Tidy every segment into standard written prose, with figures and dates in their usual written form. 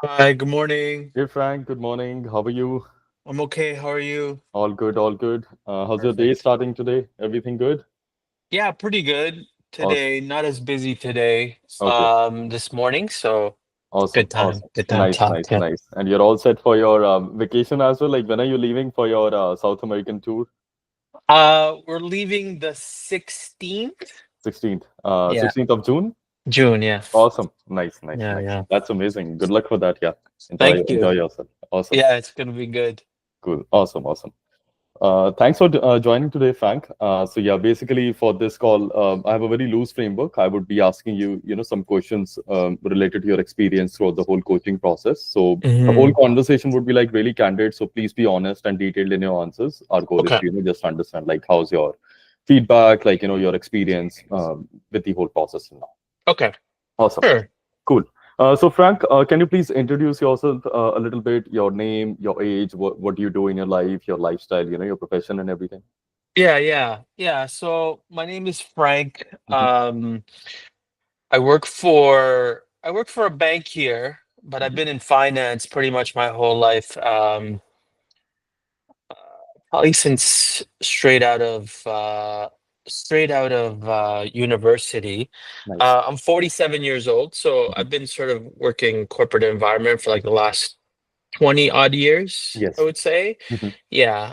Hi, good morning. Hey Frank, good morning. How are you? I'm okay. How are you? All good, all good. How's your day Perfect. starting today? Everything good? Yeah, pretty good Awesome. today. Not as busy today, Okay. this morning, so Awesome. good time. Awesome. Good time to Nice, talk. nice, Yeah. nice. And you're all set for your vacation as well? Like, when are you leaving for your South American tour? We're leaving the 16th. 16th. Yeah, 16th of June? June, yeah. Awesome. Nice, nice, Yeah, nice. yeah. That's amazing. Good luck for that. Yeah. Enjoy, Thank you. enjoy yourself. Awesome. Yeah, it's gonna be good. Cool. Awesome. Awesome. Thanks for joining today, Frank. So yeah, basically for this call, I have a very loose framework. I would be asking you, some questions related to your experience throughout the whole coaching process. So the whole Hmm. conversation would be like really candid. So please be honest and detailed in your answers. Our goal is Okay. to, just understand like how's your feedback, like your experience with the whole process now. Okay. Awesome. Sure. Cool. So, Frank, can you please introduce yourself a little bit? Your name, your age, what do you do in your life, your lifestyle, your profession and everything? Yeah, yeah, yeah. So my name is Frank. Mhm. I work for a bank here, but I've Mhm. been in finance pretty much my whole life. Probably since straight out of university. Nice. I'm 47 years old, so Mhm. I've been sort of working corporate environment for like the last 20 odd years, I Yes. would say. Mhm. Yeah.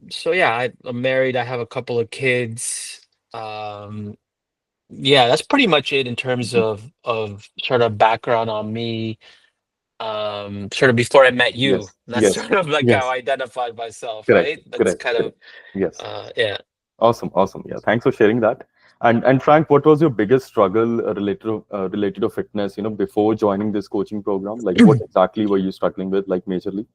So yeah, I'm married. I have a couple of kids. Um, yeah, that's pretty much it in terms Mhm. of sort of background on me. Sort of before I met you. Yes. That's Yes. sort of like how Yes. I identified myself, Correct. right? That's Correct. kind of Correct. Yes. yeah. Awesome. Awesome. Yeah. Thanks for sharing that. And Frank, what was your biggest struggle related to fitness? Before joining this coaching program, like what exactly were you struggling with, like majorly?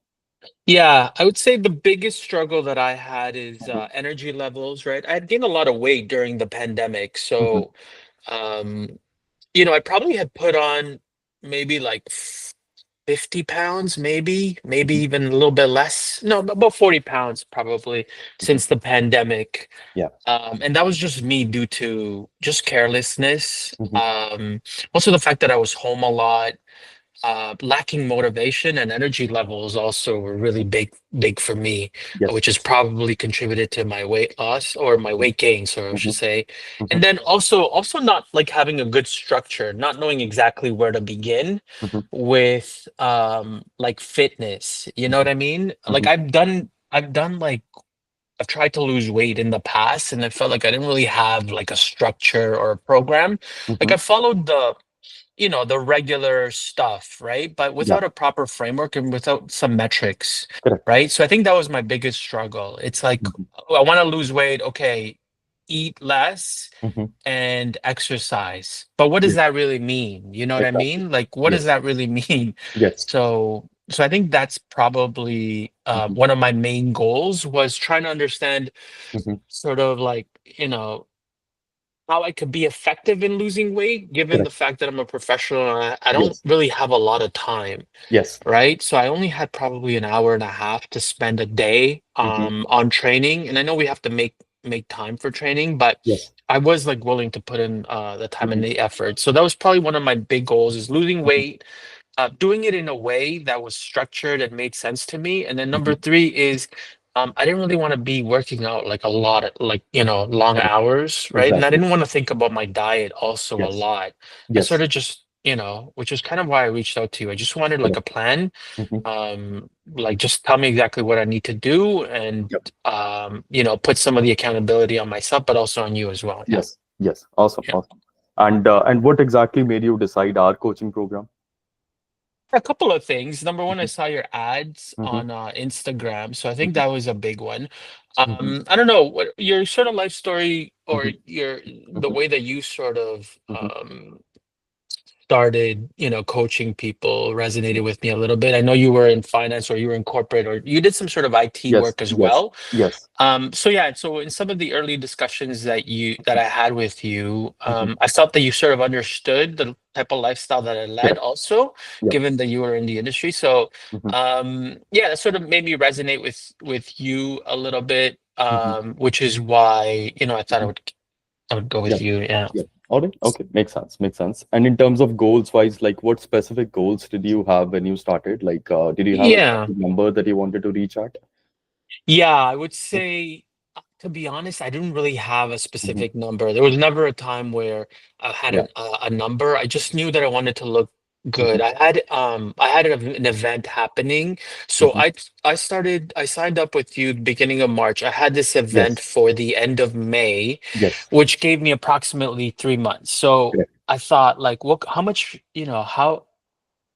Yeah, I would say the biggest struggle that I had is Mhm. energy levels, right? I had gained a lot of weight during the pandemic. Mhm. So, um, I probably had put on maybe like 50 pounds, maybe Mhm. even a little bit less. No, about 40 pounds probably Mhm. since the pandemic. Yeah. And that was just me due to just carelessness. Mhm. Also the fact that I was home a lot, lacking motivation and energy levels also were really big for me, Yes. which has probably contributed to my weight loss or my Mhm. weight gain, so I should Mhm. say. And Mhm. then also not like having a good structure, not knowing exactly where to begin Mhm. with like fitness. You know what Mhm. I mean? Like Mhm. I've done like I've tried to lose weight in the past and I felt like I didn't really have like a structure or a program. Like Mhm. I followed the regular stuff, right? But Yeah. without a proper framework and without some metrics, Correct. right? So I think that was my biggest struggle. It's like, Mhm. oh, I want to lose weight. Okay, eat less Mhm. and exercise. But what does Yes. that really mean? You know what I Exactly. mean? Like, what does Yes. that really mean? Yes. So I think that's probably Mhm. one of my main goals was trying to understand Mhm. sort of like, how I could be effective in losing weight, given the Correct. fact that I'm a professional and I don't Yes. really have a lot of time, Yes. right? So I only had probably an hour and a half to spend a day Mhm. on training. And I know we have to make time for training, but Yes. I was like willing to put in the time and Mhm. the effort. So that was probably one of my big goals is losing Mhm. weight, doing it in a way that was structured and made sense to me. And then number Mhm. three is I didn't really want to be working out like a lot of like, long Correct. hours, right? And I Exactly. didn't want to think about my diet also a Yes. lot. I sort Yes. of just, which is kind of why I reached out to you. I just wanted like a Correct. plan, Mhm. like just tell me exactly what I need to do and Yep. put some of the accountability on myself, but also on you as well. Yeah. Yes. Yes. Awesome. Yeah. Awesome. And what exactly made you decide our coaching program? A couple of things. Number one, I Mhm. saw your ads Mhm. on Instagram, so I think Mhm. that was a big one. Mhm. I don't know what your sort of life story or Mhm. the Mhm. way that you sort of Mhm. started, coaching people resonated with me a little bit. I know you were in finance or you were in corporate or you did some sort of IT Yes. work as Yes. well. Yes. So yeah, so in some of the early discussions that I had with you, Mhm. I felt that you sort of understood the type of lifestyle that I led Correct. also, Yep. given that you were in the industry. So Mhm. yeah, that sort of made me resonate with you a little bit, Mhm. which is why, I thought I Mhm. would go with Yep. you. Yeah. Yep. All right. Okay. Makes sense. Makes sense. And in terms of goals wise, like what specific goals did you have when you started? Like, did you have a Yeah. specific number that you wanted to reach at? Yeah, I would say, to be honest, I didn't really have a Hmm. specific number. There was never a time where I had Yeah. a number. I just knew that I wanted to look Hmm. good. I had an event happening. So Hmm. I signed up with you beginning of March. I had this event Yes. for the end of May, Yes. which gave me approximately 3 months. So Correct. I thought like, what, how much,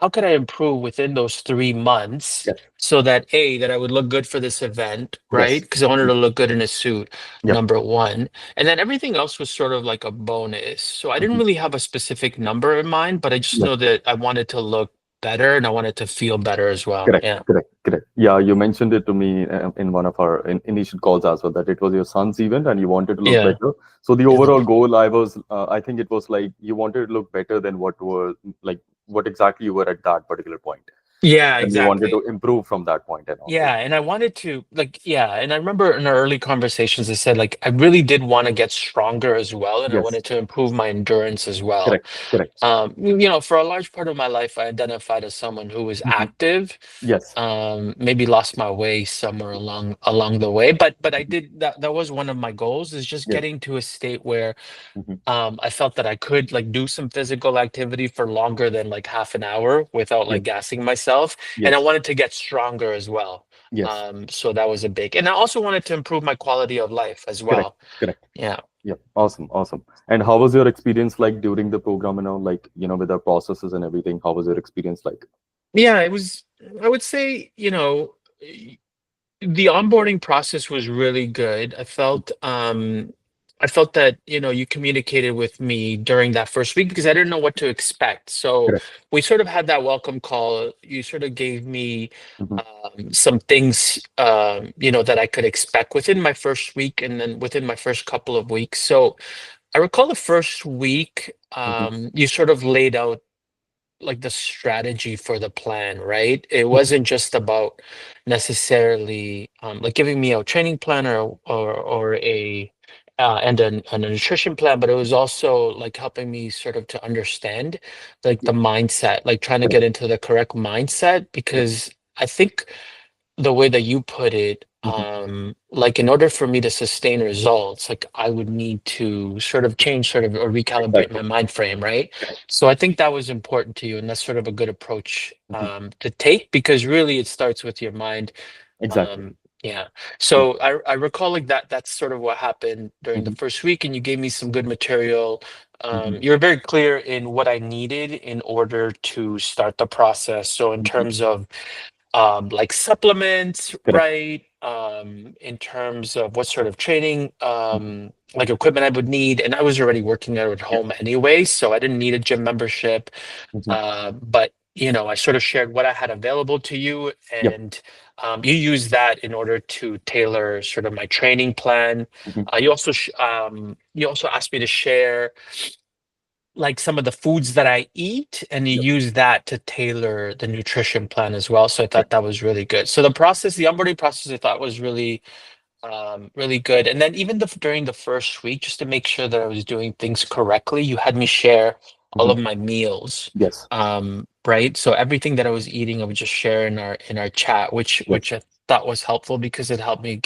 how could I improve within those 3 months Yes. so that that I would look good for this event, right? Yes. Because I wanted to look good in a suit, Yep. number one. And then everything else was sort of like a bonus. So I didn't Hmm. really have a specific number in mind, but I just know that I wanted to look better and I wanted to feel better as well. Correct, Yeah. correct, correct. Yeah, you mentioned it to me in one of our initial calls as well, that it was your son's event and you wanted to look Yeah. better. So the Yeah. overall goal, I think it was like you wanted to look better than what exactly you were at that particular point, Yeah, and you wanted to exactly. improve from that point and all, right? Yeah, and I wanted to and I remember in our early conversations I said like I really did want to get stronger as well and I Yes, wanted to improve my endurance as well. correct, correct. For a large part of my life, I identified as someone who was Hmm. active. Yes, Maybe lost my way somewhere along the way, but I did that. That was one of my goals is just yes. getting to a state where Hmm. I felt that I could like do some physical activity for longer than like half an hour without like Yes, gassing myself. And I yes, wanted to get stronger as well. yes. So that was a big, and I also wanted to improve my quality of life as Correct, well. correct. Yeah. Yeah, awesome, awesome. And how was your experience like during the program and all, like, with the processes and everything? How was your experience like? Yeah, it was, I would say, the onboarding process was really good. I felt that, you communicated with me during that first week because I didn't know what to expect. So Correct. we sort of had that welcome call. You sort of gave me Hmm. some things that I could expect within my first week and then within my first couple of weeks. So I recall the first week, Hmm. you sort of laid out like the strategy for the plan, right? It wasn't just about necessarily like giving me a training plan or a and a nutrition plan, but it was also like helping me sort of to understand like the mindset, like trying to Correct. get into the correct mindset Yes. because I think the way that you put it, Hmm. like in order for me to sustain results, like I would need to sort of change, sort of, or recalibrate Exactly. my mind frame, right? Correct. So I think that was important to you, and that's sort of a good approach Hmm. to take because really it starts with your mind. Exactly. Um, yeah. Yeah. So I recall like that. That's sort of what happened during the Hmm. first week, and you gave me some good material. Hmm. You were very clear in what I needed in order to start the process. So in Hmm. terms of like supplements, Correct. right? In terms of what sort of training, Hmm. like equipment I would need, and I was already working out at Yeah. home anyway, so I didn't need a gym membership. Hmm. But I sort of shared what I had available to you, Yeah. and you used that in order to tailor sort of my training plan. Hmm. You also asked me to share like some of the foods that I eat, and you Yeah. use that to tailor the nutrition plan as well. So I thought Correct. that was really good. So the onboarding process, I thought was really good. And then even during the first week, just to make sure that I was doing things correctly, you had me share all Hmm. of my meals. Yes. Right. So everything that I was eating, I would just share in our chat, which Yes. I thought was helpful because it helped me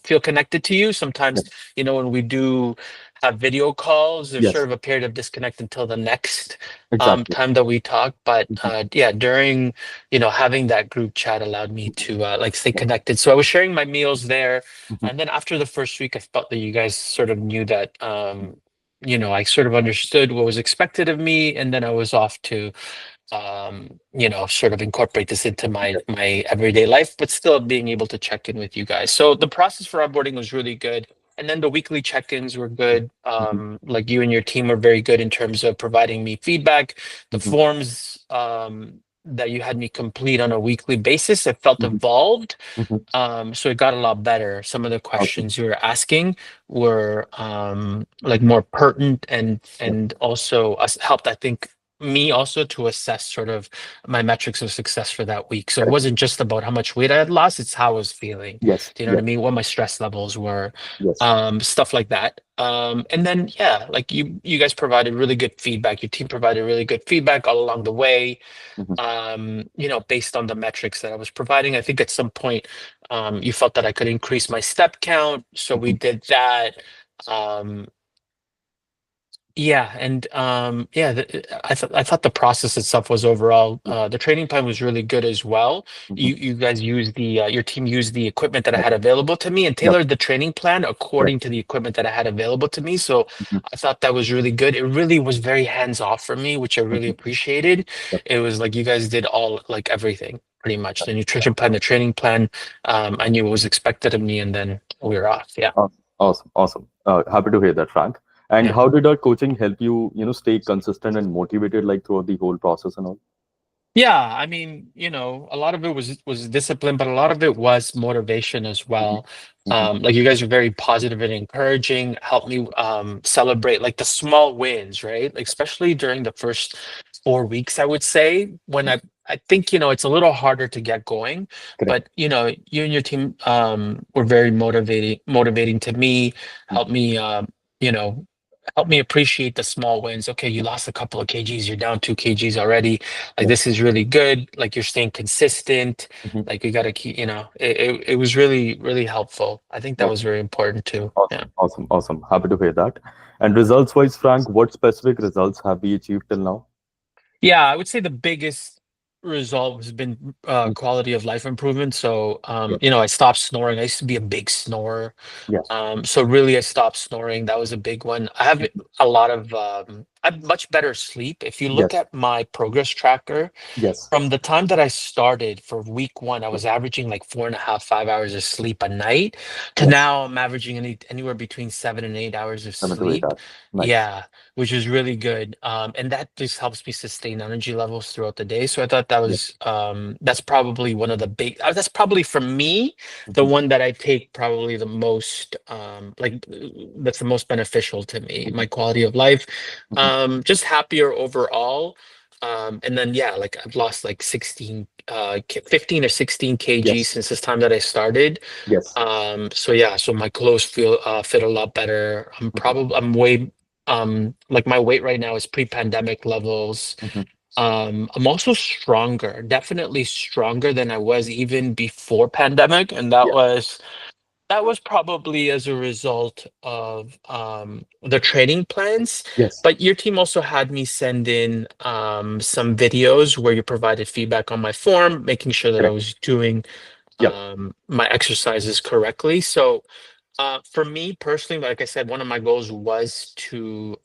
feel connected to you. Sometimes, Yes. when we do have video calls, there's sort Yes. of a period of disconnect until the next Exactly. time that we talk. But Hmm. yeah, during having that group chat allowed me to like stay Yeah. connected. So I was sharing my meals there, Hmm. and then after the first week, I felt that you guys sort of knew that, I sort of understood what was expected of me, and then I was off to, sort of incorporate this into my Yeah. my everyday life, but still being able to check in with you guys. So the process for onboarding was really good. And then the weekly check-ins were good. Hmm. Like you and your team were very good in terms of providing me feedback. The Hmm. forms that you had me complete on a weekly basis, it felt Hmm. evolved, Hmm. so it got a lot better. Some of the Awesome. questions you were asking were like more pertinent and Yeah. also us helped, I think, me also to assess sort of my metrics of success for that week. So it Correct. wasn't just about how much weight I had lost, it's how I was feeling. Yes. Do you know what I Yes. mean? What my stress levels were, Yes. stuff like that. And then yeah, like you guys provided really good feedback. Your team provided really good feedback all along the way. Mhm. Based on the metrics that I was providing. I think at some point, you felt that I could increase my step count, so we Mhm. did that. Um, yeah, and yeah, I thought the process itself was overall, the training plan was really good as well. Mhm. You guys used your team used the equipment that I Yep. had available to me and Yep. tailored the training plan Correct. according to the equipment that I had available to me. So Mhm. I thought that was really good. It really was very hands off for me, which I really Mhm. appreciated. Yep. It was like you guys did all like everything pretty much. The nutrition plan, the training plan. I knew what was expected of me, and then we were off. Yeah. Awesome. Awesome. Awesome. Happy to hear that, Frank. And Yeah. how did our coaching help you, stay consistent and motivated like throughout the whole process and all? Yeah, I mean, a lot of it was discipline, but a lot of it was motivation as Mhm. well. Mhm. Like you guys are very positive and encouraging, helped me celebrate like the small wins, right? Like especially during the first 4 weeks, I would say, when I think, it's a little harder to get going, Correct. but you and your team were very motivating to me, Mhm. helped me you know, helped me appreciate the small wins. Okay, you lost a couple of kgs, you're down 2 kgs already, like Yes. this is really good, like you're staying consistent, Mhm. like you got to keep, it was really really helpful. I think that was Awesome. very important too. Yeah. Awesome. Awesome. Awesome. Happy to hear that. And results wise, Frank, what specific results have we achieved till now? Yeah, I would say the biggest result has been Mhm. quality of life improvement. So Yes. I stopped snoring. I used to be a big snorer. Yes. So really I stopped snoring. That was a big one. I have Mhm. a lot of I have much better sleep. If you look Yes. at my progress tracker, Yes. from the time that I started for week one, I was averaging like 4.5, 5 hours of sleep a night, to Yes. now I'm averaging anywhere between 7 and 8 hours of 7 to 8 hours. sleep. Nice. Yeah, which is really good. And that just helps me sustain energy levels throughout the day. So I thought Yes. that's probably one of the big, that's probably for me, the Mhm. one that I take probably the most, that's the most beneficial to me, my Mhm. quality of life. Mhm. Just happier overall. And then yeah, like I've lost like 15 or 16 kgs Yes. since this time that I started. Yes. So yeah, so my clothes fit a lot better. Mhm. I'm way like my weight right now is pre-pandemic levels. Mhm. I'm also stronger, definitely stronger than I was even before pandemic, and that Yeah. was probably as a result of the training plans. Yes. But your team also had me send in some videos where you provided feedback on my form, making sure that I Correct. was doing Yep. my exercises correctly. So for me personally, like I said, one of my goals was to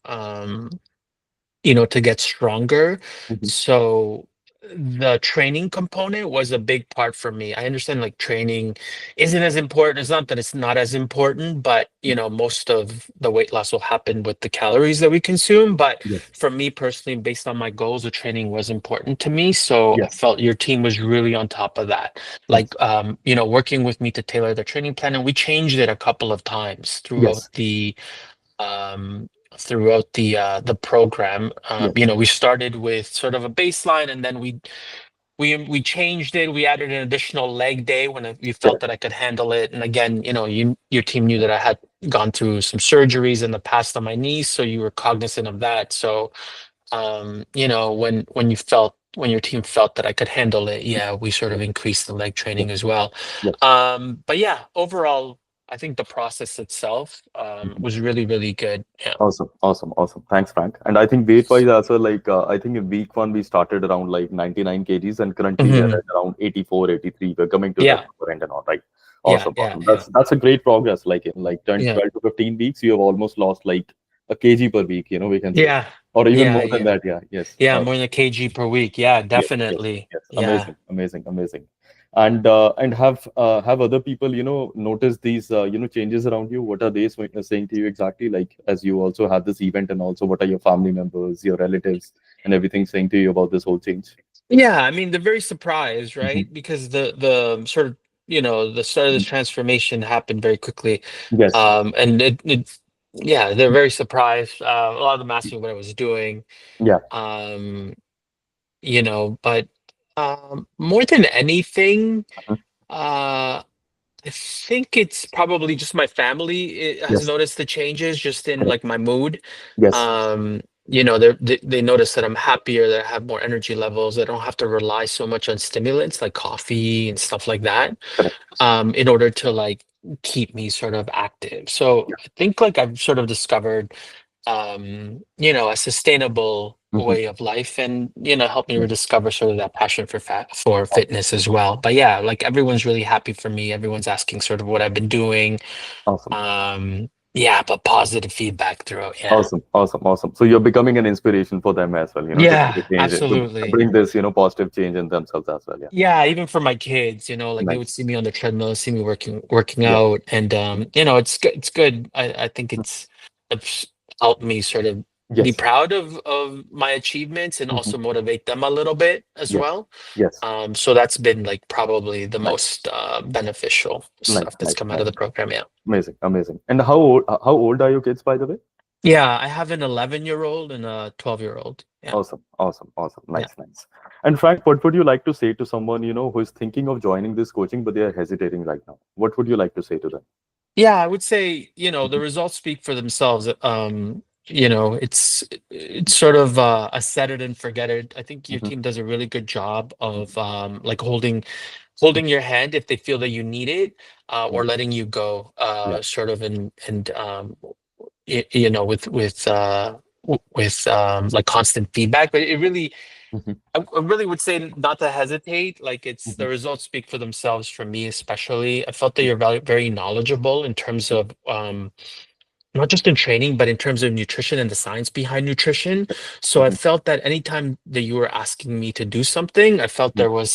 get stronger. Mhm. So the training component was a big part for me. I understand like training isn't as important. It's not that it's not as important, but most of the weight loss will happen with the calories that we consume. But Yes. for me personally, based on my goals, the training was important to me. So I Yes. felt your team was really on top of that. Like Yes. working with me to tailor the training plan, and we changed it a couple of times Yes. um, throughout the program. Yes. We started with sort of a baseline, and then we changed it. We added an additional leg day when we felt Correct. that I could handle it. And again, your team knew that I had gone through some surgeries in the past on my knees, so you were cognizant of that. So when your team felt that I could handle it, yeah, we sort of increased the leg Yes. training as well. Yes. But yeah, overall, I think the process itself Mhm. was really, really good. Yeah. Awesome, awesome, awesome. Thanks, Frank. And I think weight-wise also, like I think in week one we started around like 99 kgs, and currently we are Mhm. at around 84, 83. We're coming to that Yeah, upper end and all, right? yeah, Awesome, yeah, awesome. yeah, That's a great progress. Like in like 10, yeah, 12 to 15 weeks, you have almost lost like a kg per week, we can say, yeah, or even yeah, more than yeah, that. Yeah, yes. yeah. More than a kg per week. Yeah, Yes, yes, definitely. yes. Yeah. Amazing, amazing, amazing. And have other people, noticed these changes around you? What are they saying to you exactly? Like as you also have this event, and also what are your family members, your relatives, and everything saying to you about this whole change? Yeah, I mean, they're very surprised, Hmm. right? Because the sort of the start of this transformation happened very quickly. Yes. And it Yeah, they're very surprised. A lot of them asked me what I was doing. Yeah. Um, but more than anything, Mhm. uh, I think it's probably just my family has Yes. noticed the changes just in Correct. like my mood. Yes. They notice that I'm happier, that I have more energy levels. I don't have to rely so much on stimulants like coffee and stuff like that, Correct. in order to like keep me sort of active. So Yeah. I think like I've sort of discovered a sustainable Mhm. way of life and, help me Yeah. rediscover sort of that passion for Awesome. fitness as well. But yeah, like everyone's really happy for me. Everyone's asking sort of what I've been doing. Awesome. Yeah, but positive feedback throughout. Yeah. Awesome, awesome, awesome. So you're becoming an inspiration for them as well, to Yeah, make a change, to absolutely. bring this, positive change in themselves as well. Yeah. Yeah, even for my kids, like they would Nice. see me on the treadmill, see me working Yeah. out, and it's good. It's good. I think it's helped me sort of be Yes. proud of my achievements and Mhm. also motivate them a little bit as Yes. well. Yes. So that's been like probably the Nice. most beneficial Nice. stuff that's Nice. come out of Nice. the program. Yeah. Amazing. Amazing. And how old are your kids, by the way? Yeah, I have an 11-year-old and a 12-year-old. Yeah. Awesome. Awesome. Awesome. Yeah. Nice. Nice. And Frank, what would you like to say to someone, who is thinking of joining this coaching, but they are hesitating right now? What would you like to say to them? Yeah, I would say, the Mhm. results speak for themselves. It's sort of a set it and forget it. I think your Mhm. team does a really good job of Mhm. like holding Mhm. your hand if they feel that you need it, Yeah. or letting you go, Yeah. sort of and with like constant feedback. But it really Mhm. I really would say not to hesitate. Like it's Mhm. the results speak for themselves for me, especially. I felt that you're very, very knowledgeable in terms of not just in training, but in terms of nutrition and the science behind nutrition. So I Mhm. felt that anytime that you were asking me to do something, I felt Mhm. there was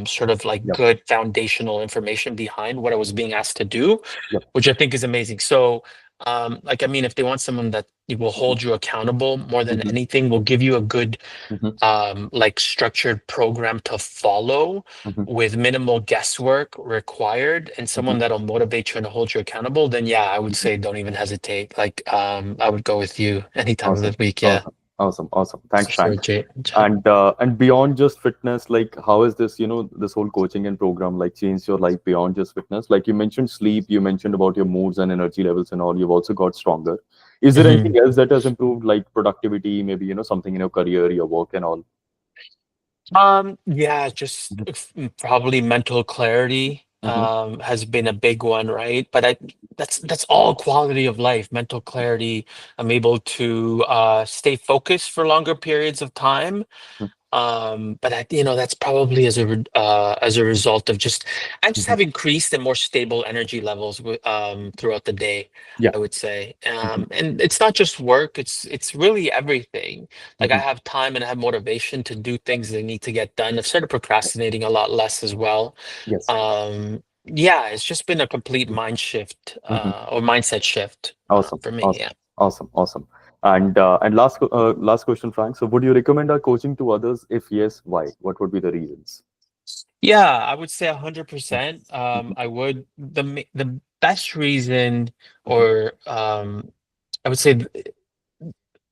sort of like Yep. good foundational information behind what I was being asked to do, Yep. which I think is amazing. So like I mean, if they want someone that will Mhm. hold you accountable more than Mhm. anything, will give you a good Mhm. like structured program to follow Mhm. with minimal guesswork required and Mhm. someone that'll motivate you and hold you accountable, then yeah, I would Mhm. say don't even hesitate. Like I would go with you any time of Awesome. the week. Yeah. Awesome. Awesome. Awesome. Thanks, For Frank. Jay. And beyond just fitness, like how is this, this whole coaching and program like changed your life beyond just fitness? Like you mentioned sleep, you mentioned about your moods and energy levels and all. You've also got stronger. Is there anything Mhm. else that has improved, like productivity, maybe something in your career, your work, and all? Yeah, just Mhm. probably mental clarity Mhm. has been a big one, right? But that's all quality of life, mental clarity. I'm able to stay focused for longer periods of time. But that's probably as a result of I just Mhm. have increased and more stable energy levels throughout the day, Yeah. I would say. Mhm. And it's not just work, it's really everything. Like I Mhm. have time and I have motivation to do things that need to get done. I've started procrastinating a lot less as well. Yes. Yeah, it's just been a complete mind shift, Mhm. or mindset shift, Awesome, for me. awesome, Yeah. awesome, awesome. And last question, Frank. So, would you recommend our coaching to others? If yes, why? What would be the reasons? Yeah, I would say 100%. Mhm. I would the best reason, Mhm. or I would say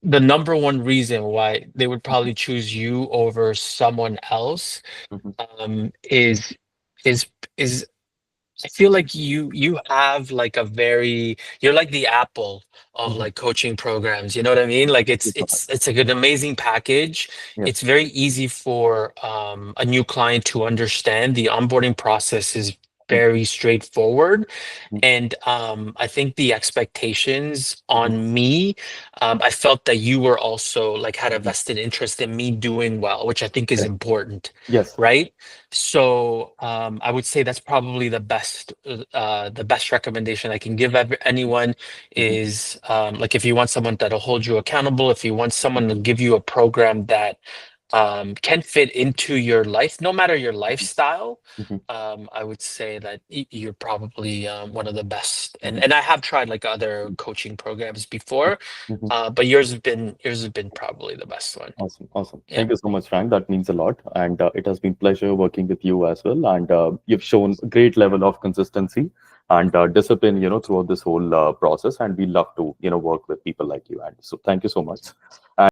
the number one reason why they would Mhm. probably choose you over someone else, Mhm. um, is is is I feel like you have like you're like the Apple of Mhm. like coaching programs. You know what I mean? Like Thank you so much. it's like an amazing package. Yes. It's very easy for a new client to understand. The onboarding process is Mhm. very straightforward. Mhm. And I think the expectations Mhm. on me, I felt that you were also like had a Mhm. vested interest in me doing well, which I think is Correct. important, Yes. right? So I would say that's probably the best recommendation I can give anyone Mhm. is like if you want someone that'll hold you accountable, if you want someone to Mhm. give you a program that can fit into your life, no matter your Mhm. lifestyle. Mhm. I would say that you're probably one of the best, and Mhm. and I have tried like other coaching programs before, Mhm. but yours has been probably the best one. Awesome, awesome. Yeah. Thank you so much, Frank. That means a lot, and it has been pleasure working with you as well. And you've shown a great level of consistency and discipline, throughout this whole process. And we love to, work with people like you. And so thank you so much.